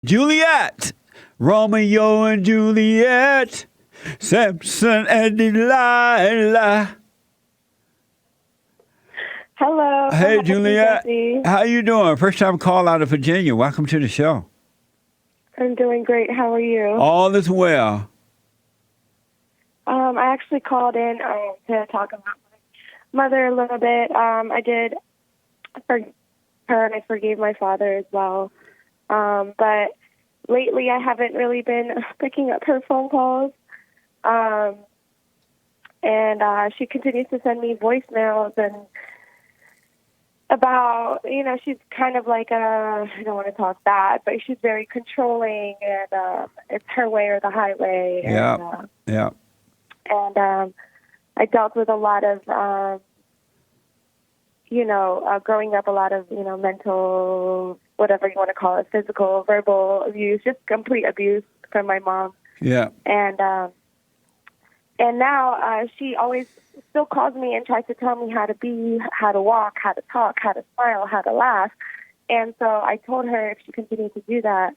Juliette, Romeo and Juliet, Samson and Delilah. Hello. Hey, Happy Juliette, Jesse. how you doing? First time call out of Virginia. Welcome to the show. I'm doing great. How are you? All is well. I actually called in to talk about my mother a little bit. I did forgive her, and I forgave my father as well. But lately, I haven't really been picking up her phone calls. And she continues to send me voicemails and about, she's kind of like I don't want to talk bad, but she's very controlling, and it's her way or the highway. Yeah, yeah. And I dealt with a lot of, growing up, a lot of, mental, whatever you want to call it, physical, verbal abuse, just complete abuse from my mom. Yeah. And now she always still calls me and tries to tell me how to be, how to walk, how to talk, how to smile, how to laugh. And so I told her if she continued to do that,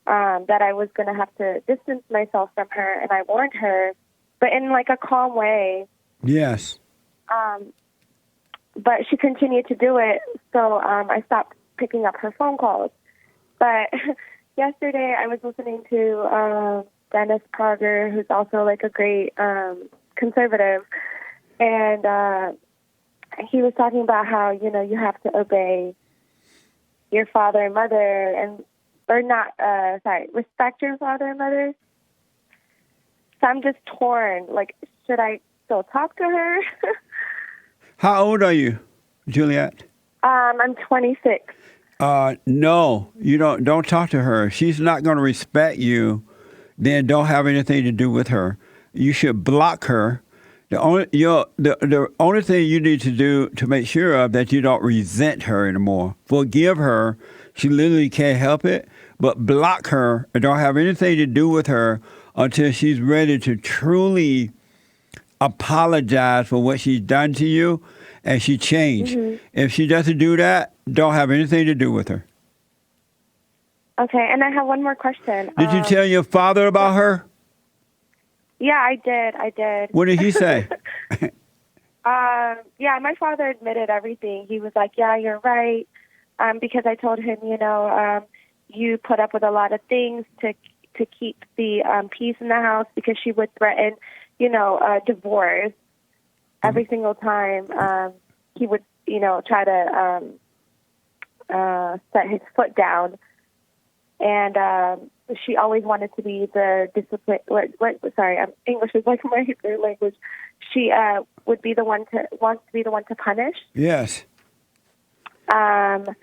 that I was going to have to distance myself from her. And I warned her, but in like a calm way. Yes. But she continued to do it, so I stopped picking up her phone calls. But yesterday I was listening to Dennis Prager, who's also like a great conservative, and he was talking about how, you have to obey your father and mother, respect your father and mother. So I'm just torn. Like, should I still talk to her? How old are you, Juliette? I'm 26. No, you don't talk to her. She's not going to respect you. Then don't have anything to do with her. You should block her. The only thing you need to do to make sure of that you don't resent her anymore. Forgive her. She literally can't help it. But block her and don't have anything to do with her until she's ready to truly apologize for what she's done to you and she changed. Mm-hmm. If she doesn't do that, don't have anything to do with her. Okay, and I have one more question. Did you tell your father about her? Yeah, I did. What did he say? Yeah, my father admitted everything. He was like, yeah, you're right, because I told him, you put up with a lot of things to keep the peace in the house, because she would threaten, divorce every single time. He would, try to set his foot down. And she always wanted to be the discipline. Sorry, English is like my third language. She wants to be the one to punish. Yes. And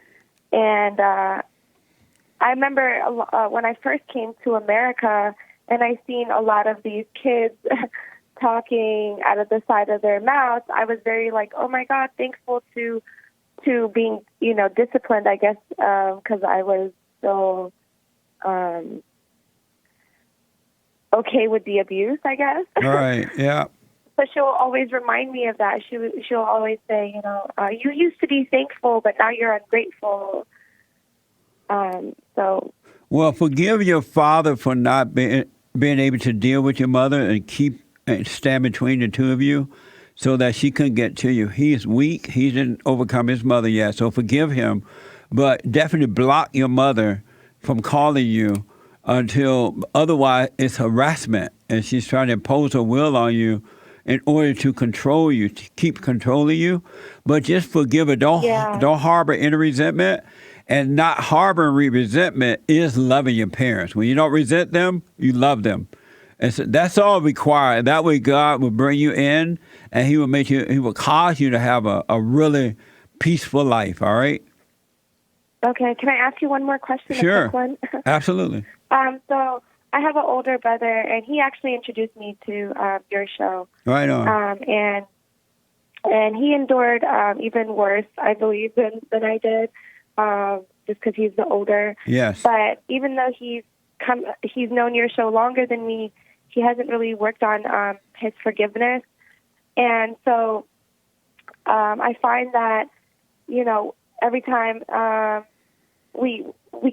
I remember when I first came to America, and I seen a lot of these kids talking out of the side of their mouths. I was very like, oh my God, thankful to being, disciplined, I guess, because I was so okay with the abuse, I guess. Right, yeah. But she'll always remind me of that. She'll always say, you used to be thankful, but now you're ungrateful. Well, forgive your father for not being able to deal with your mother and stand between the two of you so that she couldn't get to you. He is weak. He didn't overcome his mother yet, so forgive him. But definitely block your mother from calling you until otherwise it's harassment, and she's trying to impose her will on you in order to control you, to keep controlling you. But just forgive her. Don't harbor any resentment. And not harboring resentment is loving your parents. When you don't resent them, you love them. And so that's all required. That way God will bring you in, and he will cause you to have a really peaceful life, all right? Okay, can I ask you one more question? Sure. A quick one? Absolutely. So I have an older brother, and he actually introduced me to your show. Right on. And he endured even worse, I believe, than I did, just because he's the older. Yes. But even though he's known your show longer than me, he hasn't really worked on his forgiveness. And so I find that, every time we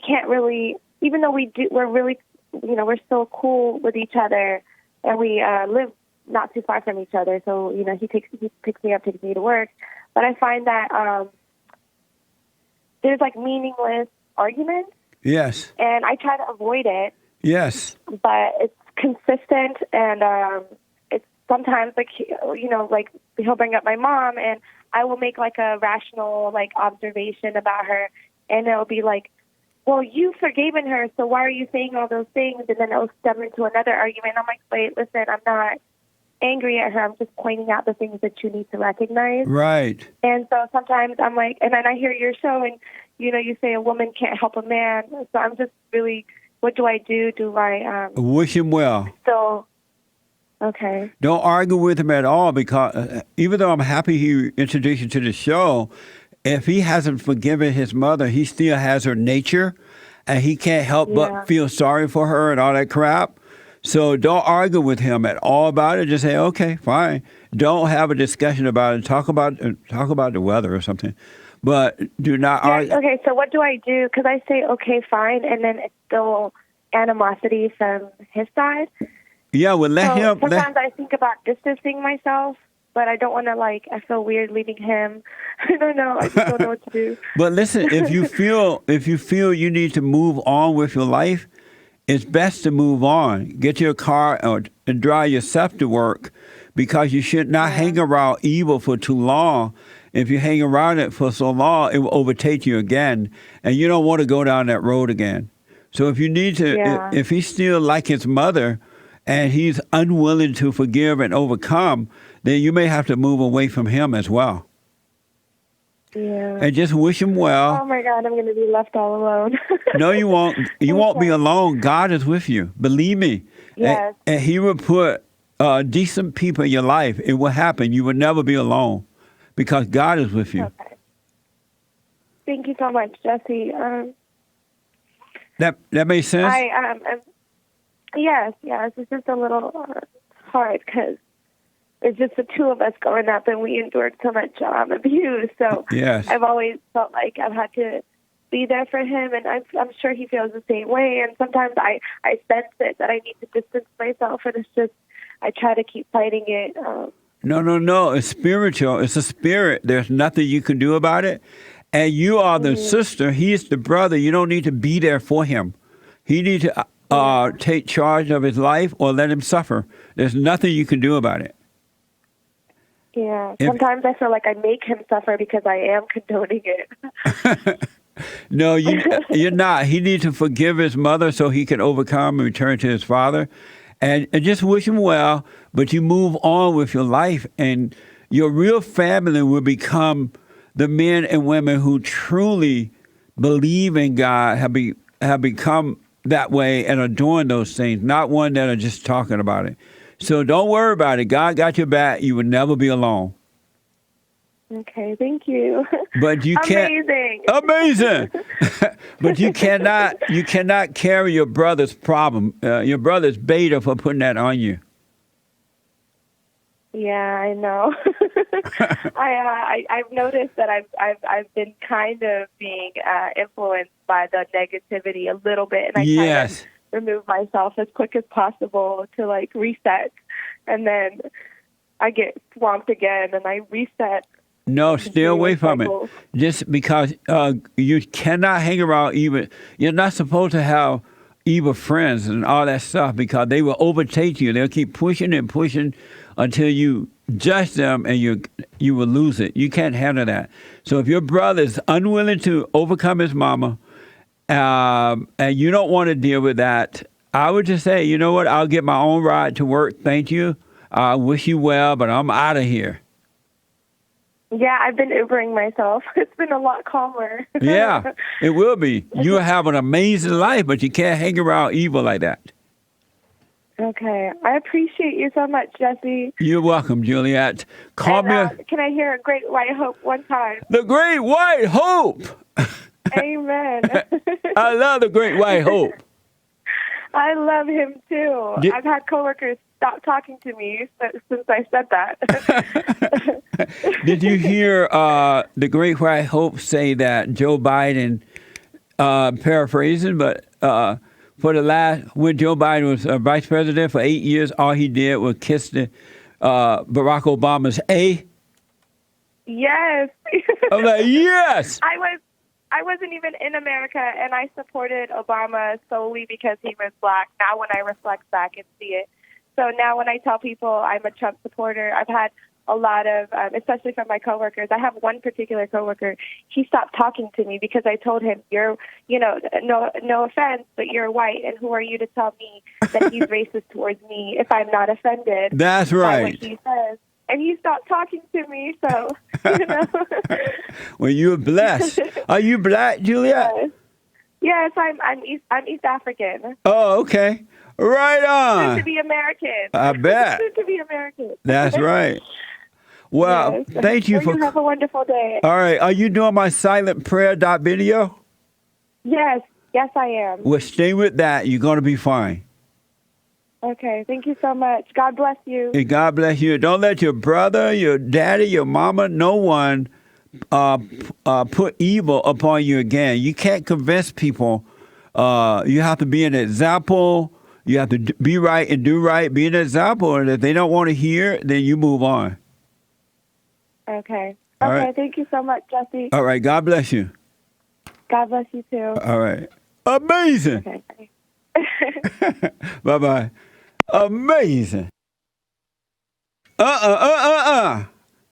can't really even though we're really, we're so cool with each other, and we live not too far from each other. So, he picks me up, takes me to work. But I find that there's like meaningless arguments. Yes. And I try to avoid it. Yes. But it's consistent, and it's sometimes like, like he'll bring up my mom, and I will make like a rational like observation about her, and it'll be like, well, you've forgiven her, so why are you saying all those things? And then it'll stem into another argument. I'm like, wait, listen, I'm not angry at her. I'm just pointing out the things that you need to recognize. Right. And so sometimes I'm like, and then I hear your show, and you say a woman can't help a man. So I'm just really, what do I do? Do I wish him well? So, okay. Don't argue with him at all, because even though I'm happy he introduced you to the show, if he hasn't forgiven his mother, he still has her nature, and he can't help but feel sorry for her and all that crap. So don't argue with him at all about it. Just say, okay, fine. Don't have a discussion about it. Talk about the weather or something. But do not argue. Okay, so what do I do? Because I say, okay, fine, and then it's still animosity from his side. Yeah, well, let him. Sometimes I think about distancing myself, but I don't want to, I feel weird leaving him. I don't know. I just don't know what to do. But listen, if you feel you need to move on with your life, it's best to move on. Get your car and drive yourself to work, because you should not hang around evil for too long. If you hang around it for so long, it will overtake you again, and you don't want to go down that road again. So if you need to, if he's still like his mother and he's unwilling to forgive and overcome, then you may have to move away from him as well. Yeah. And just wish him well. Oh my God, I'm going to be left all alone. No, you won't. You won't be alone. God is with you. Believe me. Yes. And he will put decent people in your life. It will happen. You will never be alone, because God is with you. Okay. Thank you so much, Jesse. That makes sense? Yes. It's just a little hard, because it's just the two of us growing up, and we endured so much abuse. So yes. I've always felt like I've had to be there for him, and I'm sure he feels the same way. And sometimes I sense it, that I need to distance myself, and it's just, I try to keep fighting it. No. It's spiritual. It's a spirit. There's nothing you can do about it. And you are the sister. He's the brother. You don't need to be there for him. He needs to take charge of his life or let him suffer. There's nothing you can do about it. Yeah. Sometimes I feel like I make him suffer because I am condoning it. No, you're not. He needs to forgive his mother so he can overcome and return to his father. And just wish him well, but you move on with your life, and your real family will become the men and women who truly believe in God, have become that way and are doing those things, not one that are just talking about it. So don't worry about it. God got your back. You will never be alone. Okay, thank you. But you can't. Amazing. But you cannot carry your brother's problem. Your brother's beta for putting that on you. Yeah, I know. I've noticed that I've been kind of being influenced by the negativity a little bit, and I try to remove myself as quick as possible to reset, and then I get swamped again, and I reset. No, stay away from it. Just because you cannot hang around evil. You're not supposed to have evil friends and all that stuff, because they will overtake you. They'll keep pushing and pushing until you judge them, and you will lose it. You can't handle that. So if your brother is unwilling to overcome his mama, and you don't want to deal with that, I would just say, you know what, I'll get my own ride to work. Thank you. I wish you well, but I'm out of here. Yeah, I've been Ubering myself. It's been a lot calmer. Yeah, it will be. You'll have an amazing life, but you can't hang around evil like that. Okay. I appreciate you so much, Jesse. You're welcome, Juliette. Call me. Can I hear a Great White Hope one time? The Great White Hope! Amen. I love the Great White Hope. I love him, too. I've had coworkers stop talking to me since I said that. Did you hear the Great White Hope say that Joe Biden, paraphrasing, but for the last, when Joe Biden was vice president for 8 years, all he did was kiss the Barack Obama's A. Yes. I'm like, yes. I wasn't even in America, and I supported Obama solely because he was black. Now when I reflect back and see it. So now when I tell people I'm a Trump supporter, I've had a lot of, especially from my coworkers. I have one particular coworker. He stopped talking to me because I told him, "You're, no offense, but you're white, and who are you to tell me that he's racist towards me if I'm not offended?" That's by right. what he says. And he stopped talking to me, so, Well, you're blessed. Are you black, Juliette? Yes, I'm East African. Oh, okay. Right Soon on. to be American. I bet. Soon to be American. That's right. Well, Yes. thank you Well, for. you have a wonderful day. All right. Are you doing my silent prayer video? Yes, I am. Well, stay with that. You're going to be fine. Okay, thank you so much. God bless you. And God bless you. Don't let your brother, your daddy, your mama, no one put evil upon you again. You can't convince people. You have to be an example. You have to be right and do right. Be an example. And if they don't want to hear, then you move on. Okay. All Okay, right. thank you so much, Jesse. All right. God bless you. God bless you too. All right. Amazing. Okay. Bye-bye. Amazing.